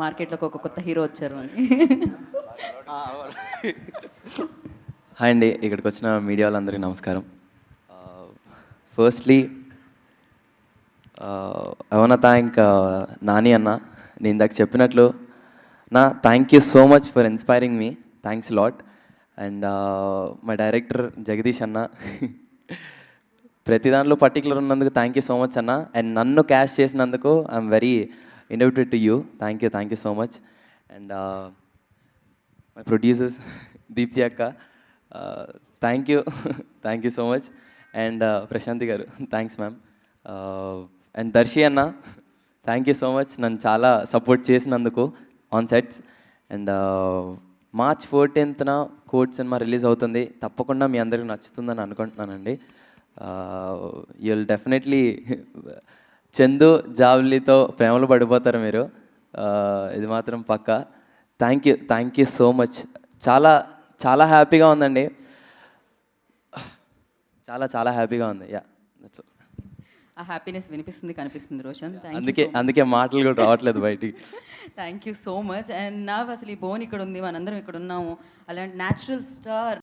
మార్కెట్లోకి ఒక కొత్త హీరో వచ్చారు అని. హాయ్ అండి, ఇక్కడికి వచ్చిన మీడియా వాళ్ళందరికీ నమస్కారం. Firstly I want thank Nani అన్న. నేను ఇందాక చెప్పినట్లు thank you so much for inspiring me. Thanks lot. And my director Jagadish అన్న, ప్రతి దాంట్లో పర్టికులర్ ఉన్నందుకు థ్యాంక్ యూ సో మచ్ అన్న. అండ్ నన్ను క్యాష్ చేసినందుకు I'm very indebted to you. Thank you so much. And my producers Deepthi అక్క, thank you so much. And Prashanthi గారు, thanks ma'am. And Darsi అన్న, థ్యాంక్ యూ సో మచ్, నన్ను చాలా support చేసినందుకు on sets. And March 14th Court cinema release అవుతుంది. తప్పకుండా మీ అందరికీ నచ్చుతుందని అనుకుంటున్నానండి. యూ విల్ డెఫినెట్లీ చందు జావ్లీతో ప్రేమలో పడిపోతారు మీరు, ఇది మాత్రం పక్కా. థ్యాంక్ యూ సో మచ్. చాలా చాలా హ్యాపీగా ఉందండి, చాలా హ్యాపీగా ఉంది. యా, ఆ హ్యాపీనెస్ వినిపిస్తుంది, కనిపిస్తుంది రోషన్. అందుకే మాటలు కూడా రావట్లేదు బయటికి. Thank you so much. And నాకు అసలు ఈ బోన్ ఇక్కడ ఉంది, మనందరం ఇక్కడ ఉన్నాము, అలాంటి న్యాచురల్ స్టార్